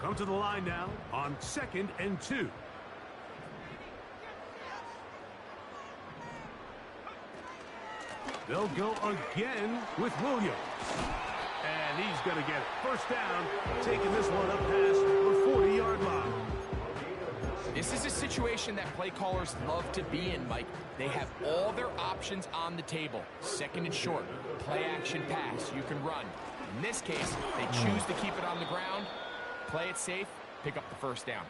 come to the line now on 2nd and 2. They'll go again with Williams. And he's going to get it. First down, taking this one up past the 40-yard line. This is a situation that play callers love to be in, Mike. They have all their options on the table. 2nd and short, play action pass, you can run. In this case, they choose to keep it on the ground, play it safe, pick up the first down.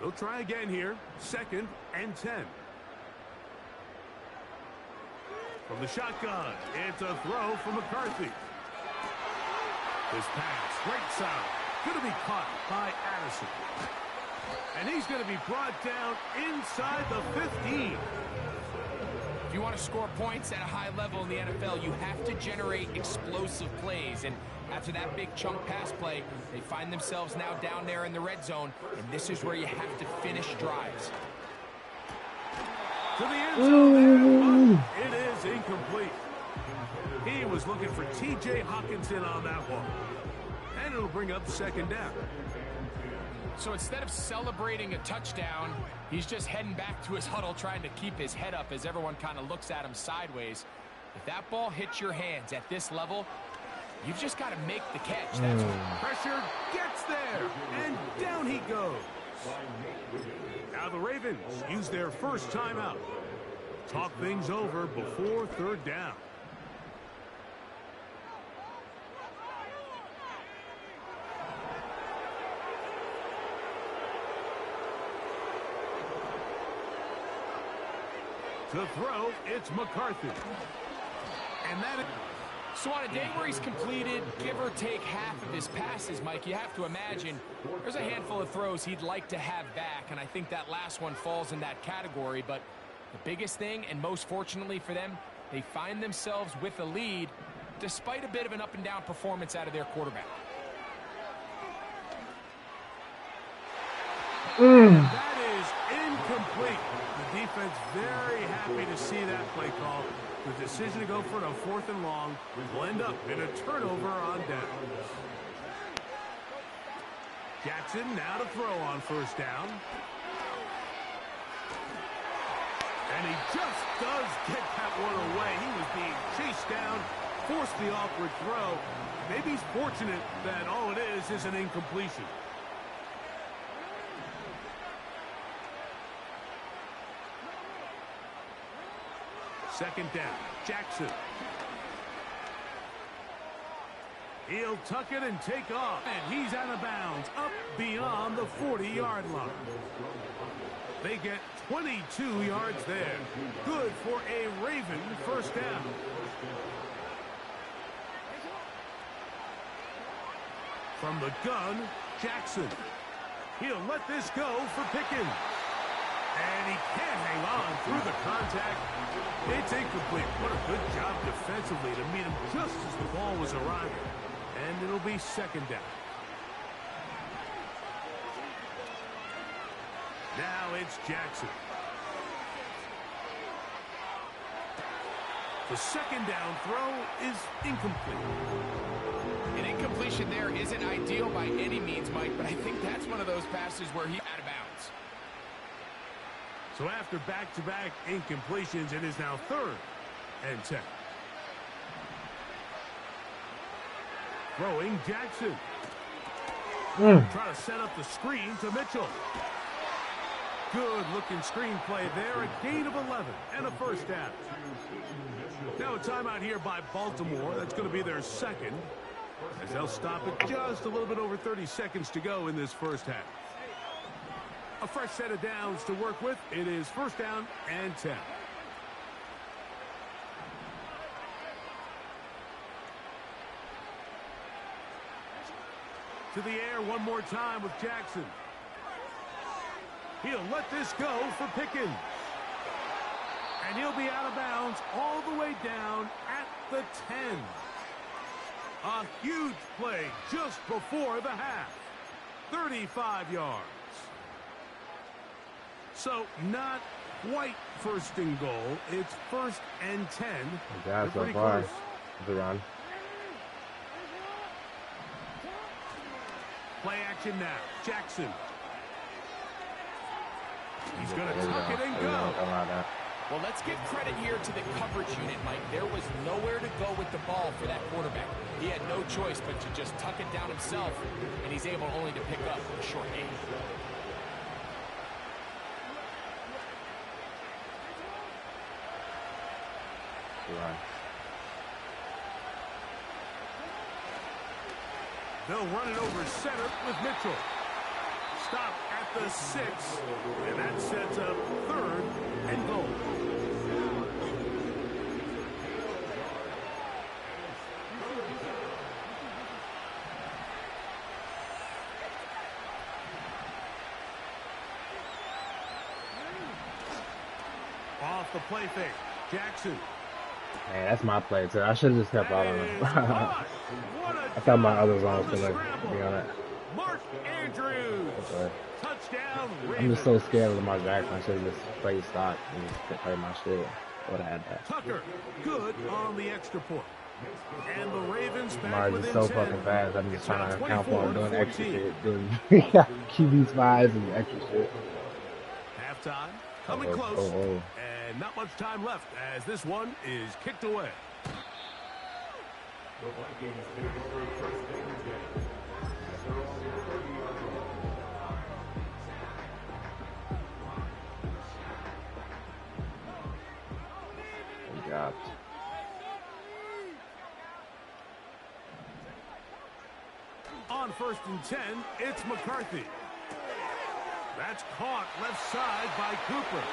They'll try again here. 2nd and 10. From the shotgun, it's a throw from McCarthy. This pass, great sound. Going to be caught by Addison. And he's going to be brought down inside the 15. If you want to score points at a high level in the NFL, you have to generate explosive plays. And after that big chunk pass play, they find themselves now down there in the red zone. And this is where you have to finish drives. To the end zone there, it is incomplete. He was looking for T.J. Hawkinson on that one. And it'll bring up 2nd down. So instead of celebrating a touchdown, he's just heading back to his huddle trying to keep his head up as everyone kind of looks at him sideways. If that ball hits your hands at this level, you've just got to make the catch. That's pressure gets there, and down he goes. Now the Ravens use their first timeout. Talk things over before 3rd down. To throw, it's McCarthy. And that is... So on a day where he's completed, give or take half of his passes, Mike, you have to imagine there's a handful of throws he'd like to have back, and I think that last one falls in that category. But the biggest thing, and most fortunately for them, they find themselves with a lead despite a bit of an up-and-down performance out of their quarterback. That is incomplete. The defense very happy to see that play call. The decision to go for it on 4th and long will end up in a turnover on downs. Jackson now to throw on 1st down. And he just does get that one away. He was being chased down, forced the awkward throw. Maybe he's fortunate that all it is an incompletion. Second down, Jackson. He'll tuck it and take off, and he's out of bounds, up beyond the 40-yard line. They get 22 yards there. Good for a Raven first down. From the gun, Jackson. He'll let this go for Pickens. And he can't hang on through the contact. It's incomplete. What a good job defensively to meet him just as the ball was arriving. And it'll be 2nd down. Now it's Jackson. The 2nd down throw is incomplete. An incompletion there isn't ideal by any means, Mike, but I think that's one of those passes where he's out of bounds. So after back-to-back incompletions, it is now 3rd and 10. Throwing Jackson. Try to set up the screen to Mitchell. Good-looking screen play there. A gain of 11 and a first down. Now a timeout here by Baltimore. That's going to be their 2nd. As they'll stop it just a little bit over 30 seconds to go in this first half. A fresh set of downs to work with. It is 1st down and 10. To the air one more time with Jackson. He'll let this go for Pickens. And he'll be out of bounds all the way down at the 10. A huge play just before the half. 35 yards. So not quite first and goal. It's 1st and 10. Yeah, so far. Run. Play action now. Jackson. He's going to tuck it and go. Well, let's give credit here to the coverage unit, Mike. There was nowhere to go with the ball for that quarterback. He had no choice but to just tuck it down himself, and he's able only to pick up a short gain. Right. They'll run it over center with Mitchell. Stop at the 6, and that sets up 3rd and goal. Off the play fake, Jackson. Man, that's my play too. I should have just kept out on him. I thought my other zone was gonna be on it. Mark Andrews. Okay. Touchdown. I'm just so scared of Lamar Jackson. I should have just played stock and just play my shit. Would have had that. Tucker, good on the extra point. And the Ravens back Lamar's within just so 10. fucking fast. I'm just trying to account for him doing extra 24-14. shit, doing QB spies and extra shit. Halftime, coming close, and not much time left as this one is kicked away. Good job. On 1st and 10, it's McCarthy. That's caught left side by Cooper.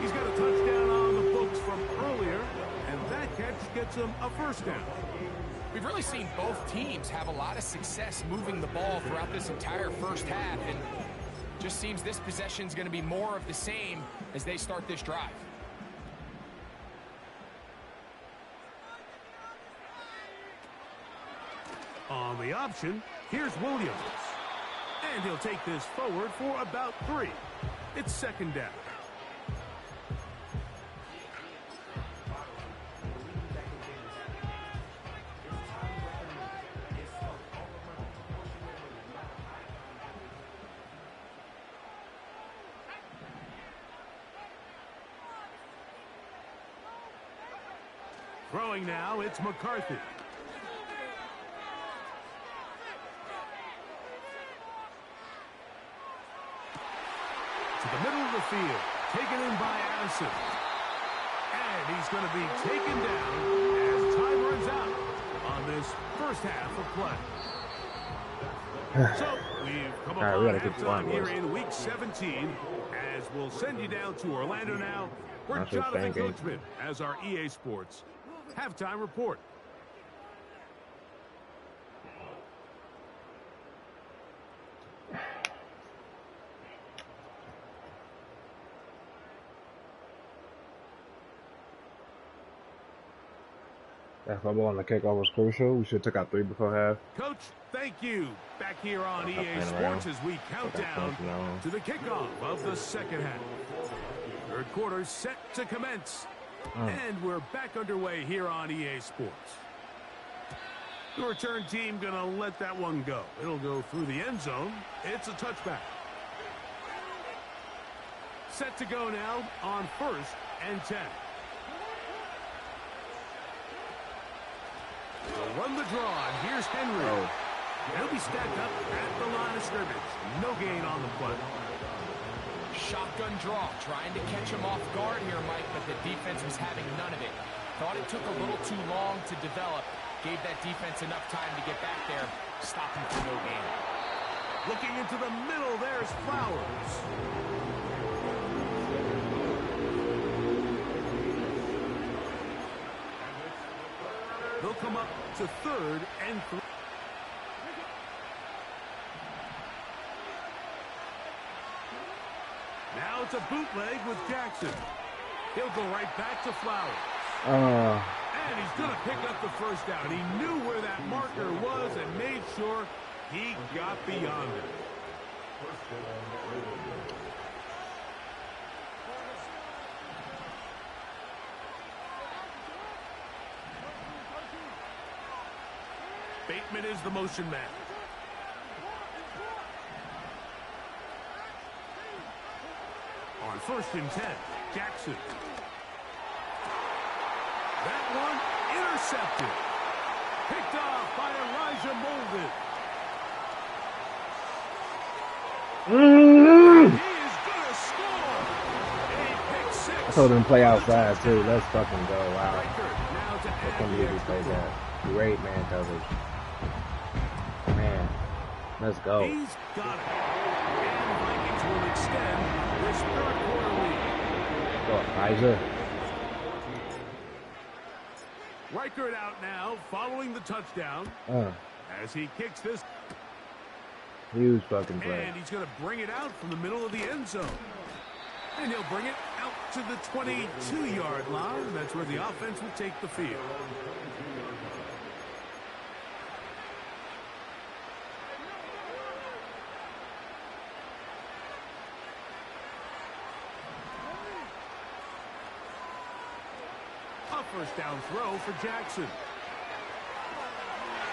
He's got a touchdown on the books from earlier, and that catch gets him a 1st down. We've really seen both teams have a lot of success moving the ball throughout this entire first half, and just seems this possession's going to be more of the same as they start this drive. On the option, here's Williams. And he'll take this forward for about 3. It's 2nd down. Throwing now, it's McCarthy. To the middle of the field, taken in by Addison. And he's going to be taken down as time runs out on this first half of play. So we've come up on halftime here in Week 17 as we'll send you down to Orlando now where Jonathan Coachman has our EA Sports halftime report. That fumble on the kickoff was crucial. We should have took out 3 before half. Coach, thank you. Back here on EA Sports as we count down to the kickoff of the second half. Third quarter set to commence. And we're back underway here on EA Sports. The return team going to let that one go. It'll go through the end zone. It's a touchback. Set to go now on 1st and 10. They'll run the draw, and here's Henry. He'll be stacked up at the line of scrimmage. No gain on the play. Shotgun draw, trying to catch him off guard here, Mike, but the defense was having none of it. Thought it took a little too long to develop. Gave that defense enough time to get back there. Stop him for no gain. Looking into the middle, there's Flowers. They'll come up to 3rd and 3. Now it's a bootleg with Jackson. He'll go right back to Flowers. And he's going to pick up the 1st down. He knew where that marker was and made sure he got beyond it. Bateman is the motion man. On 1st and 10, Jackson. That one intercepted. Picked off by Elijah Molden. He is going to score. A pick six. I told him to play outside too. Let's fucking go. Wow. Now to I add can't the believe he extra played point. that. Great man coverage. Man. Let's go. He's got it. And the Vikings will extend this third quarter lead. Go, Elijah. Reichert out now, following the touchdown. As he kicks this, Huge fucking play. and he's going to bring it out from the middle of the end zone. And he'll bring it out to the 22-yard line. That's where the offense will take the field. A first down throw for Jackson.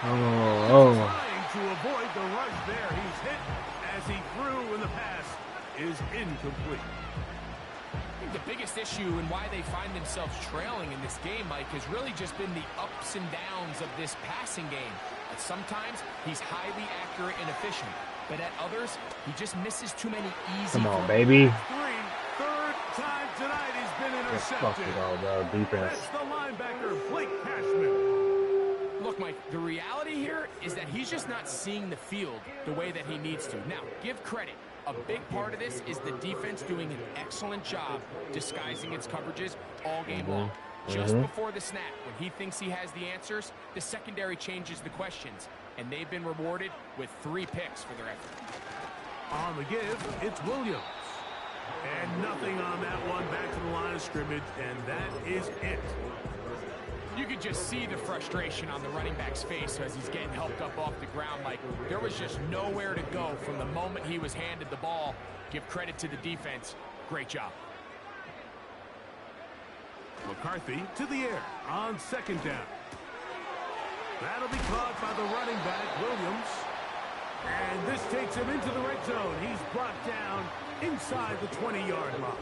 Oh. Trying to avoid the rush there. He's hit as he threw, and the pass is incomplete. I think the biggest issue and why they find themselves trailing in this game, Mike, has really just been the ups and downs of this passing game. At sometimes, he's highly accurate and efficient, but at others, he just misses too many easy Come on, throws. baby. Third time tonight he's been Just fuck intercepted. it all, bro. Defense. That's the linebacker, Blake Cashman. Look, Mike, the reality here is that he's just not seeing the field the way that he needs to. Now, give credit. A big part of this is the defense doing an excellent job disguising its coverages all game long. Just before the snap, when he thinks he has the answers, the secondary changes the questions, and they've been rewarded with 3 picks for their effort. On the give, it's Williams. And nothing on that one, back to the line of scrimmage, and that is it. You could just see the frustration on the running back's face as he's getting helped up off the ground. Like, there was just nowhere to go from the moment he was handed the ball. Give credit to the defense. Great job. McCarthy to the air on 2nd down. That'll be caught by the running back, Williams. And this takes him into the red zone. He's brought down inside the 20-yard line.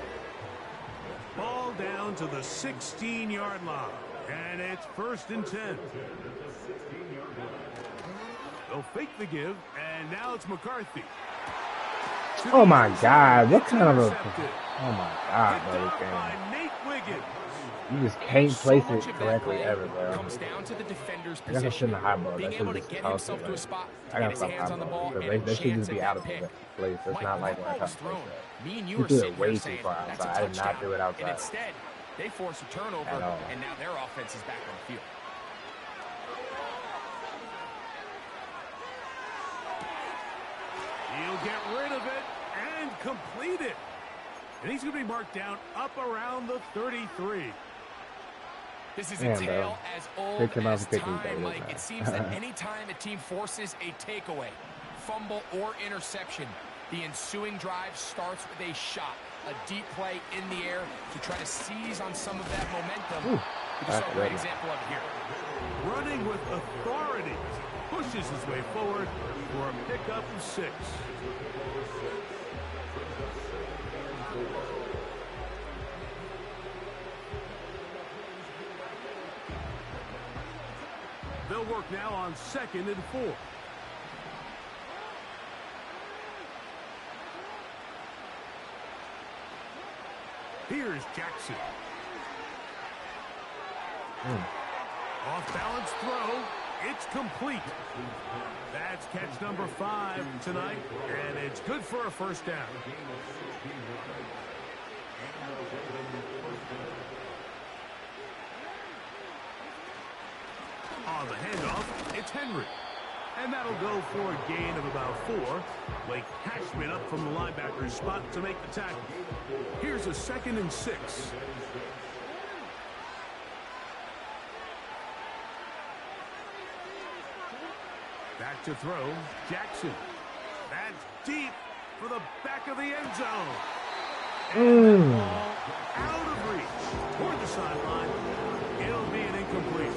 Ball down to the 16-yard line. And it's 1st and 10. They'll fake the give, and now it's McCarthy. Oh my God! What kind of a? Intercepted. Oh my God, Picked bro! off This by game. Nate Wiggins. You just can't So place much it of that correctly play ever, bro. comes down to the defender's I guess I shouldn't position. have highballed. Being I able should to just get toss himself it. to a spot, I get gotta his stop hands on the ball, highballing. and They should chance just be at out that of pick. the place. That's Mike, not like the when I ball try was to place thrown. that. Me and you You are threw it sitting way here too saying far that's a outside. I did not touchdown. do it outside. And instead, they force a turnover, At all. and now their offense is back on the field. He'll get rid of it and complete it. And he's going to be marked down up around the 33. This is a Man, tale bro. as old Pick him up as and pick him time, back, Mike. man. It seems that any time a team forces a takeaway, fumble, or interception, the ensuing drive starts with a shot, a deep play in the air to try to seize on some of that momentum. We just saw a great example of it here. Running with authority. Pushes his way forward for a pickup of 6. They'll work now on 2nd and 4. Here's Jackson. Off balance throw. It's complete. That's catch number 5 tonight, and it's good for a first down. On the handoff, it's Henry. And that'll go for a gain of about 4. Blake Cashman up from the linebacker's spot to make the tackle. Here's a 2nd and 6. Back to throw, Jackson. That's deep for the back of the end zone. And that ball out of reach toward the sideline. It'll be an incomplete.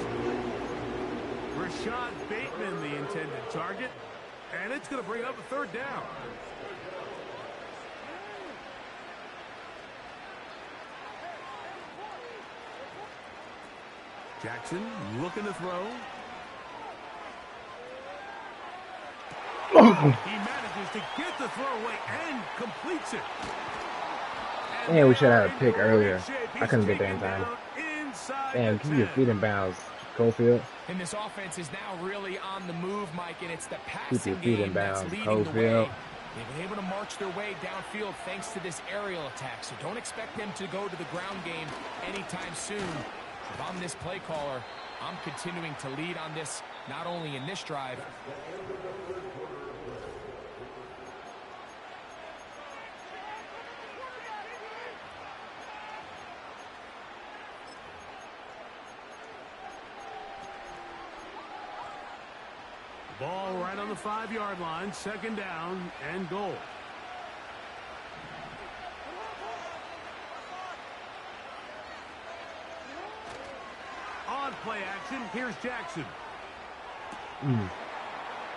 Rashad Bateman, the intended target. And it's going to bring up a third down. Jackson looking to throw. He manages to get the throw away and completes it. Man, we should have had a pick earlier. I couldn't get there in time. Damn, keep your feet in bounds, Cofield. And this offense is now really on the move, Mike, and it's the passing Keep your feet in game that's bounds, leading the way. Cofield. They've been able to march their way downfield thanks to this aerial attack, so don't expect them to go to the ground game anytime soon. If I'm this play caller, I'm continuing to lead on this, not only in this drive. Ball right on the 5-yard line, second down and goal. On play action, here's Jackson.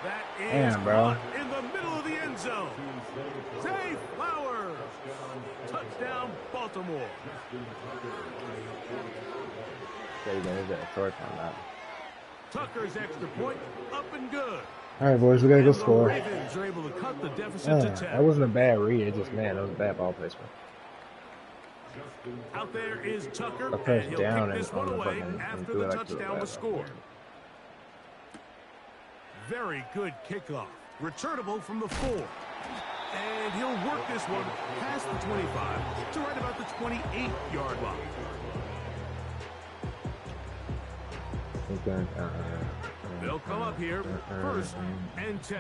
That is caught in the middle of the end zone. Zay Flowers. Touchdown, Baltimore. Tucker's extra point, up and good. All right, boys, we gotta go score. Ravens are able to cut the deficit to 10. That wasn't a bad read. It just, man, that was a bad ball placement. Out there is Tucker, A first and he'll down kick this and one on the away button after and the do it like touchdown was scored. Very good kickoff. Returnable from the 4. And he'll work this one past the 25 to right about the 28-yard line. They'll come up here, first and 10.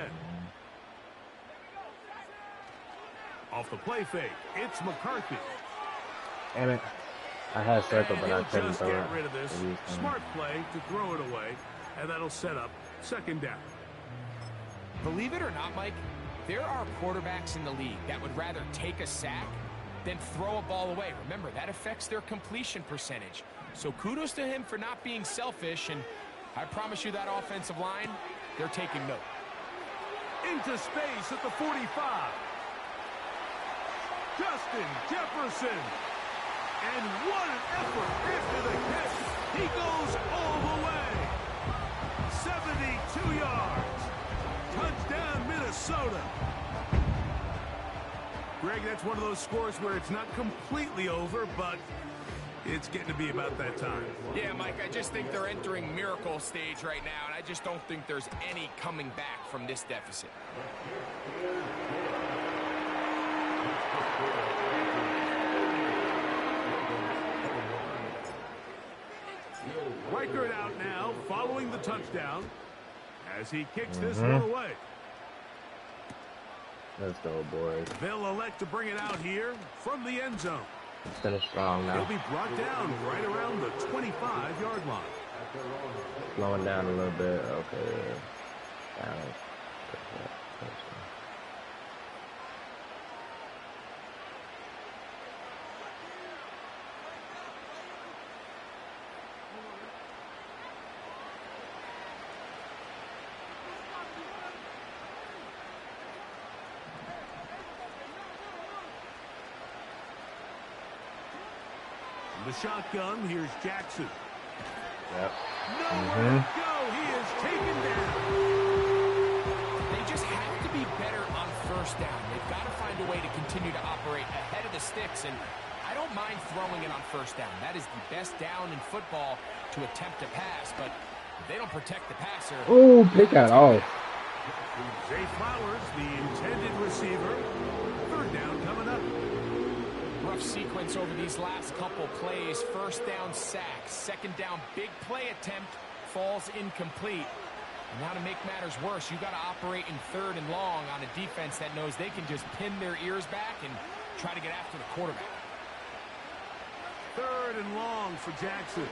Off the play fake, it's McCarthy. Damn it. I had circle, but I couldn't just throw get it. rid of this. Smart play to throw it away, and that'll set up second down. Believe it or not, Mike, there are quarterbacks in the league that would rather take a sack than throw a ball away. Remember, that affects their completion percentage. So kudos to him for not being selfish, and I promise you that offensive line, they're taking note. Into space at the 45. Justin Jefferson. And what an effort after the catch. He goes all the way. 72 yards. Touchdown, Minnesota. Greg, that's one of those scores where it's not completely over, but it's getting to be about that time. Yeah, Mike, I just think they're entering miracle stage right now, and I just don't think there's any coming back from this deficit. Reichert out now, following the touchdown, as he kicks this one away. Let's go, boys. They'll elect to bring it out here from the end zone. Let's finish strong now. He'll be brought down right around the 25-yard line. Slowing down a little bit. Okay. Down. The shotgun, here's Jackson. Yep. Nowhere to go. He is taken down. They just have to be better on first down. They've got to find a way to continue to operate ahead of the sticks, and I don't mind throwing it on first down. That is the best down in football to attempt a pass, but if they don't protect the passer. Oh, pick that off. Zay Flowers, the intended receiver. Third down coming up. Rough sequence over these last couple plays. First down sack. Second down big play attempt falls incomplete. And now to make matters worse, you got to operate in third and long on a defense that knows they can just pin their ears back and try to get after the quarterback. Third and long for Jackson.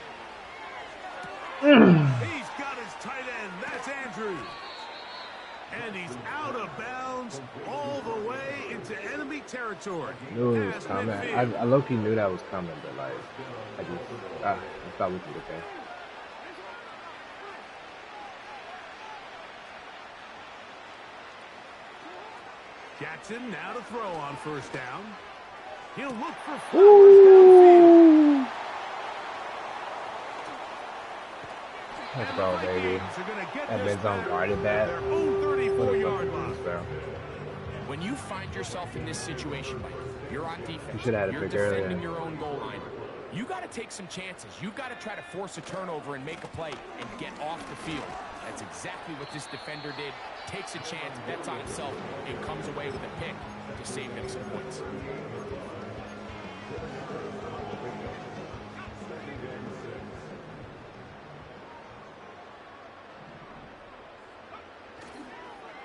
He's got his tight end. That's Andrews. And he's out of bounds all the way into enemy territory. Knew it was coming. I low-key knew that was coming, but like, I thought we could get there. Jackson now to throw on first down. He'll look for Flowers downfield. Let's go, baby. That mid zone guarded that. Their own 34-yard line. When you find yourself in this situation, Mike, you're on defense. You should have had a you're pick earlier. defending your own goal line. You got to take some chances. You got to try to force a turnover and make a play and get off the field. That's exactly what this defender did. Takes a chance, bets on himself, and comes away with a pick to save him some points.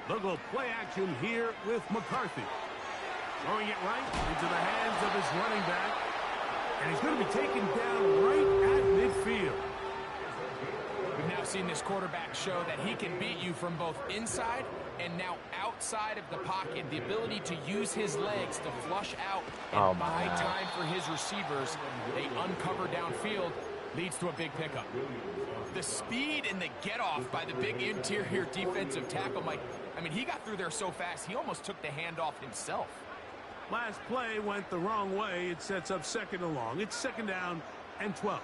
They'll go play action here with McCarthy. Throwing it right into the hands of his running back. And he's going to be taken down right at midfield. We've now seen this quarterback show that he can beat you from both inside and now outside of the pocket. The ability to use his legs to flush out and buy time for his receivers. They uncover downfield, leads to a big pickup. The speed and the get-off by the big interior defensive tackle, Mike. I mean, he got through there so fast, he almost took the handoff himself. Last play went the wrong way. It sets up second and long. It's second down and 12.